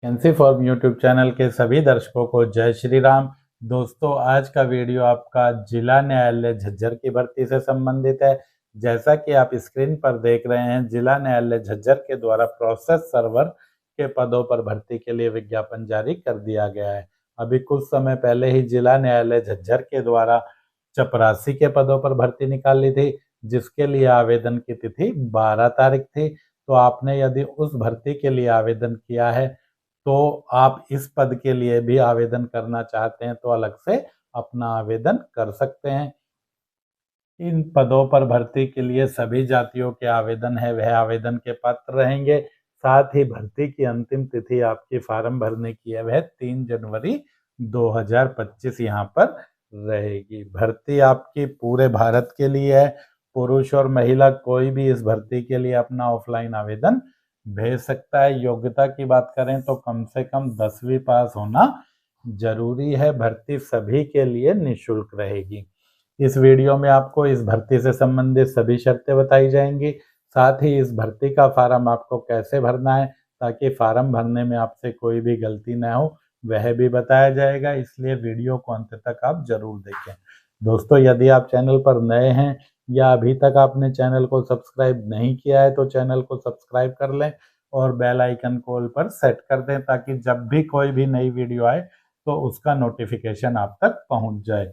Vacancy form YouTube channel के सभी दर्शकों को जय श्री राम। दोस्तों, आज का वीडियो आपका जिला न्यायालय झज्जर की भर्ती से संबंधित है। जैसा कि आप स्क्रीन पर देख रहे हैं, जिला न्यायालय झज्जर के द्वारा प्रोसेस सर्वर के पदों पर भर्ती के लिए विज्ञापन जारी कर दिया गया है। अभी कुछ समय पहले ही जिला न्यायालय झज्जर के द्वारा चपरासी के पदों पर भर्ती निकाली थी, जिसके लिए आवेदन की तिथि 12 तारीख थी। तो आपने यदि उस भर्ती के लिए आवेदन किया है तो आप इस पद के लिए भी आवेदन करना चाहते हैं तो अलग से अपना आवेदन कर सकते हैं। इन पदों पर भर्ती के लिए सभी जातियों के आवेदन है वह आवेदन के पात्र रहेंगे। साथ ही भर्ती की अंतिम तिथि आपकी फार्म भरने की है वह 3 जनवरी 2025 यहाँ पर रहेगी। भर्ती आपकी पूरे भारत के लिए है। पुरुष और महिला कोई भी इस भर्ती के लिए अपना ऑफलाइन आवेदन भेज सकता है। योग्यता की बात करें तो कम से कम 10वीं पास होना जरूरी है। भर्ती सभी के लिए निःशुल्क रहेगी। इस वीडियो में आपको इस भर्ती से संबंधित सभी शर्तें बताई जाएंगी। साथ ही इस भर्ती का फार्म आपको कैसे भरना है ताकि फार्म भरने में आपसे कोई भी गलती न हो वह भी बताया जाएगा, इसलिए वीडियो को अंत तक आप जरूर देखें। दोस्तों, यदि आप चैनल पर नए हैं या अभी तक आपने चैनल को सब्सक्राइब नहीं किया है तो चैनल को सब्सक्राइब कर लें और बेल आइकन को ऑल पर सेट कर दें ताकि जब भी कोई भी नई वीडियो आए तो उसका नोटिफिकेशन आप तक पहुंच जाए।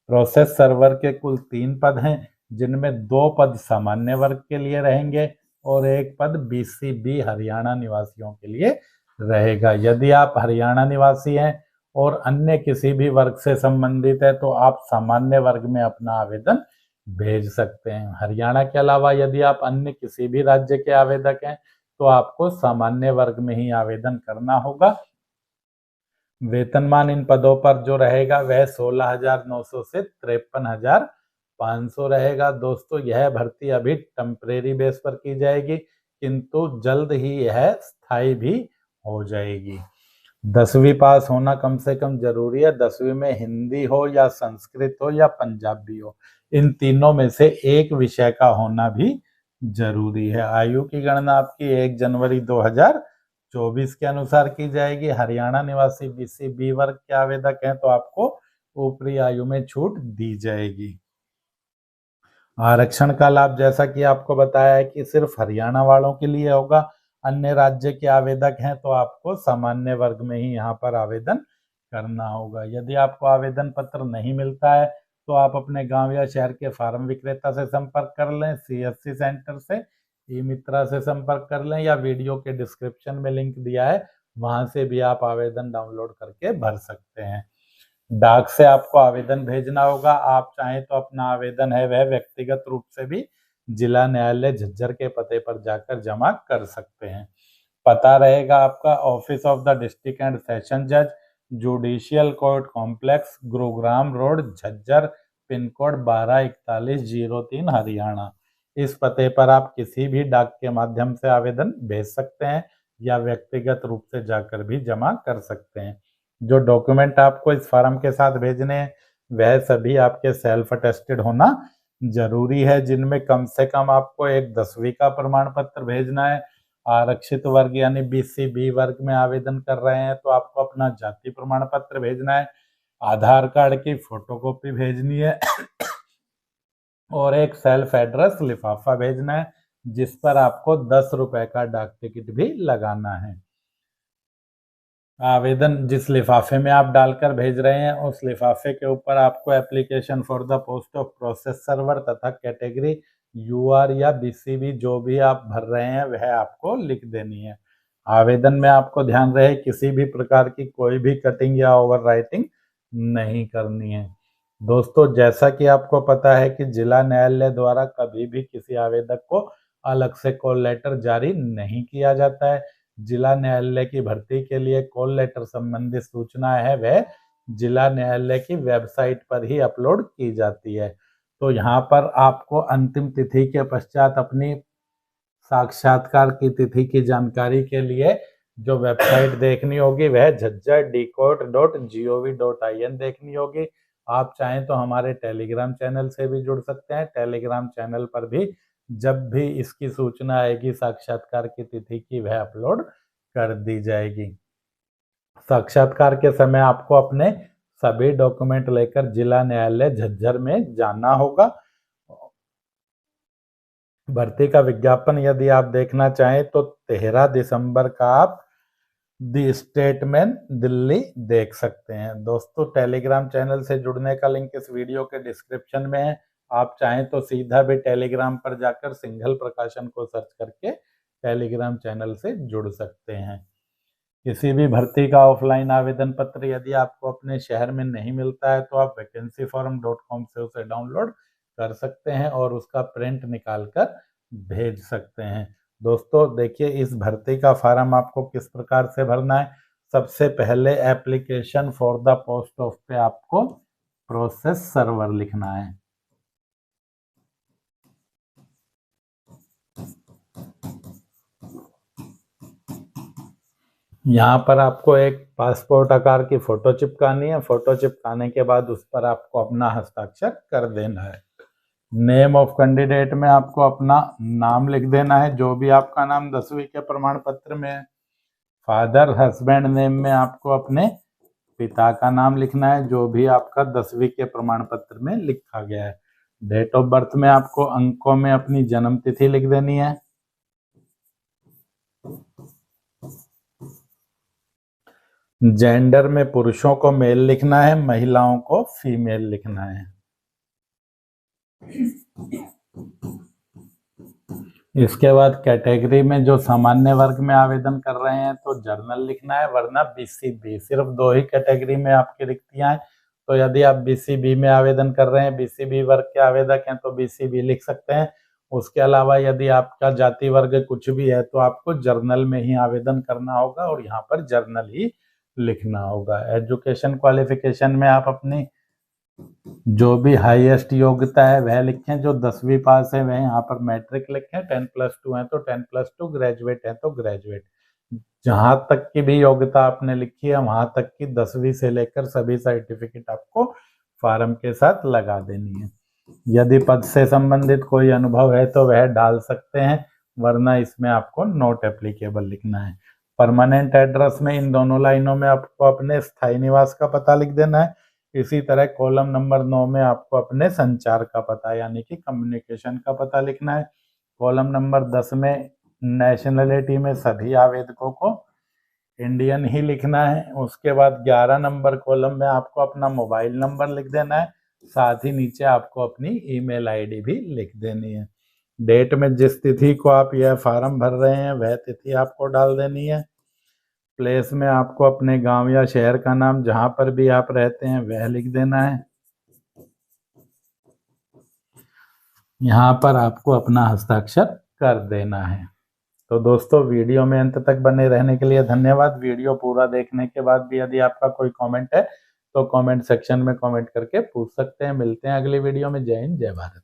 प्रोसेस सर्वर के कुल 3 पद हैं, जिनमें 2 पद सामान्य वर्ग के लिए रहेंगे और 1 पद BCB हरियाणा निवासियों के लिए रहेगा। यदि आप हरियाणा निवासी हैं और अन्य किसी भी वर्ग से संबंधित है तो आप सामान्य वर्ग में अपना आवेदन भेज सकते हैं। हरियाणा के अलावा यदि आप अन्य किसी भी राज्य के आवेदक हैं तो आपको सामान्य वर्ग में ही आवेदन करना होगा। वेतनमान इन पदों पर जो रहेगा वह 16,900 से 53,500 रहेगा। दोस्तों, यह भर्ती अभी टेम्परेरी बेस पर की जाएगी, किंतु जल्द ही यह स्थायी भी हो जाएगी। 10वीं पास होना कम से कम जरूरी है। 10वीं में हिंदी हो या संस्कृत हो या पंजाबी हो, इन तीनों में से एक विषय का होना भी जरूरी है। आयु की गणना आपकी 1 जनवरी 2024 के अनुसार की जाएगी। हरियाणा निवासी BCB वर्ग के आवेदक हैं तो आपको ऊपरी आयु में छूट दी जाएगी। आरक्षण का लाभ जैसा कि आपको बताया है कि सिर्फ हरियाणा वालों के लिए होगा। अन्य राज्य के आवेदक हैं तो आपको सामान्य वर्ग में ही यहाँ पर आवेदन करना होगा। यदि आपको आवेदन पत्र नहीं मिलता है तो आप अपने गांव या शहर के फार्म विक्रेता से संपर्क कर लें, CSC सेंटर से, ई मित्रा से संपर्क कर लें या वीडियो के डिस्क्रिप्शन में लिंक दिया है वहां से भी आप आवेदन डाउनलोड करके भर सकते हैं। डाक से आपको आवेदन भेजना होगा। आप चाहें तो अपना आवेदन है वह व्यक्तिगत रूप से भी जिला न्यायालय झज्जर के पते पर जाकर जमा कर सकते हैं। पता रहेगा आपका office of the district and session जज, judicial court complex, Gurugram road, Jhajjar, pin code 124103 Haryana. इस पते पर आप किसी भी डाक के माध्यम से आवेदन भेज सकते हैं या व्यक्तिगत रूप से जाकर भी जमा कर सकते हैं। जो डॉक्यूमेंट आपको इस फॉर्म के साथ भेजने हैं वह सभी आपके सेल्फ अटेस्टेड होना जरूरी है, जिनमें कम से कम आपको एक 10वीं का प्रमाण पत्र भेजना है। आरक्षित वर्ग यानी BCB वर्ग में आवेदन कर रहे हैं तो आपको अपना जाति प्रमाण पत्र भेजना है, आधार कार्ड की फोटोकॉपी भेजनी है और एक सेल्फ एड्रेस लिफाफा भेजना है जिस पर आपको 10 रुपए का डाक टिकट भी लगाना है। आवेदन जिस लिफाफे में आप डालकर भेज रहे हैं उस लिफाफे के ऊपर आपको application for the post of process server तथा कैटेगरी UR या BCB जो भी आप भर रहे हैं वह आपको लिख देनी है। आवेदन में आपको ध्यान रहे किसी भी प्रकार की कोई भी कटिंग या ओवर राइटिंग नहीं करनी है। दोस्तों, जैसा कि आपको पता है कि जिला न्यायालय द्वारा कभी भी किसी आवेदक को अलग से कॉल लेटर जारी नहीं किया जाता है। जिला न्यायालय की भर्ती के लिए कॉल लेटर संबंधित सूचना है वह जिला न्यायालय की वेबसाइट पर ही अपलोड की जाती है। तो यहाँ पर आपको अंतिम तिथि के पश्चात अपनी साक्षात्कार की तिथि की जानकारी के लिए जो वेबसाइट देखनी होगी वह झज्जर-dcourt.gov.in देखनी होगी। आप चाहें तो हमारे टेलीग्राम चैनल से भी जुड़ सकते हैं। टेलीग्राम चैनल पर भी जब भी इसकी सूचना आएगी साक्षात्कार की तिथि की वह अपलोड कर दी जाएगी। साक्षात्कार के समय आपको अपने सभी डॉक्यूमेंट लेकर जिला न्यायालय झज्जर में जाना होगा। भर्ती का विज्ञापन यदि आप देखना चाहें तो 13 दिसंबर का आप दी स्टेटमेंट दिल्ली देख सकते हैं। दोस्तों, टेलीग्राम चैनल से जुड़ने का लिंक इस वीडियो के डिस्क्रिप्शन में है। आप चाहें तो सीधा भी टेलीग्राम पर जाकर सिंघल प्रकाशन को सर्च करके टेलीग्राम चैनल से जुड़ सकते हैं। किसी भी भर्ती का ऑफलाइन आवेदन पत्र यदि आपको अपने शहर में नहीं मिलता है तो आप vacancyforum.com से उसे डाउनलोड कर सकते हैं और उसका प्रिंट निकाल कर भेज सकते हैं। दोस्तों देखिए, इस भर्ती का फार्म आपको किस प्रकार से भरना है। सबसे पहले application for the post of पे आपको प्रोसेस सर्वर लिखना है। यहाँ पर आपको एक पासपोर्ट आकार की फोटो चिपकानी है। फोटो चिपकाने के बाद उस पर आपको अपना हस्ताक्षर कर देना है। नेम ऑफ कैंडिडेट में आपको अपना नाम लिख देना है, जो भी आपका नाम 10वीं के प्रमाण पत्र में है। फादर हस्बैंड नेम में आपको अपने पिता का नाम लिखना है, जो भी आपका 10वीं के प्रमाण पत्र में लिखा गया है। डेट ऑफ बर्थ में आपको अंकों में अपनी जन्म तिथि लिख देनी है। जेंडर में पुरुषों को मेल लिखना है, महिलाओं को फीमेल लिखना है। इसके बाद कैटेगरी में जो सामान्य वर्ग में आवेदन कर रहे हैं तो जर्नल लिखना है, वरना बीसीबी। सिर्फ 2 ही कैटेगरी में आपकी रिक्तियां हैं, तो यदि आप बीसीबी में आवेदन कर रहे हैं, बीसीबी वर्ग के आवेदक हैं तो बीसीबी लिख सकते हैं। उसके अलावा यदि आपका जाति वर्ग कुछ भी है तो आपको जर्नल में ही आवेदन करना होगा और यहाँ पर जर्नल ही लिखना होगा। एजुकेशन क्वालिफिकेशन में आप अपनी जो भी हाईएस्ट योग्यता है वह लिखें। जो 10वीं पास है वह यहाँ पर मैट्रिक लिखें, 10+2 है तो 10+2, ग्रेजुएट है तो ग्रेजुएट। जहाँ तक की भी योग्यता आपने लिखी है वहाँ तक की 10वीं से लेकर सभी सर्टिफिकेट आपको फार्म के साथ लगा देनी है। यदि पद से संबंधित कोई अनुभव है तो वह डाल सकते हैं, वरना इसमें आपको नॉट एप्लीकेबल लिखना है। परमानेंट एड्रेस में इन दोनों लाइनों में आपको अपने स्थायी निवास का पता लिख देना है। इसी तरह कॉलम नंबर 9 में आपको अपने संचार का पता यानी कि कम्युनिकेशन का पता लिखना है। कॉलम नंबर 10 में नेशनलिटी में सभी आवेदकों को इंडियन ही लिखना है। उसके बाद 11 नंबर कॉलम में आपको अपना मोबाइल नंबर लिख देना है, साथ ही नीचे आपको अपनी ईमेल आईडी भी लिख देनी है। डेट में जिस तिथि को आप यह फार्म भर रहे हैं वह तिथि आपको डाल देनी है। प्लेस में आपको अपने गांव या शहर का नाम जहां पर भी आप रहते हैं वह लिख देना है। यहाँ पर आपको अपना हस्ताक्षर कर देना है। तो दोस्तों, वीडियो में अंत तक बने रहने के लिए धन्यवाद। वीडियो पूरा देखने के बाद भी यदि आपका कोई कमेंट है तो कमेंट सेक्शन में कमेंट करके पूछ सकते हैं। मिलते हैं अगली वीडियो में। जय हिंद, जय भारत।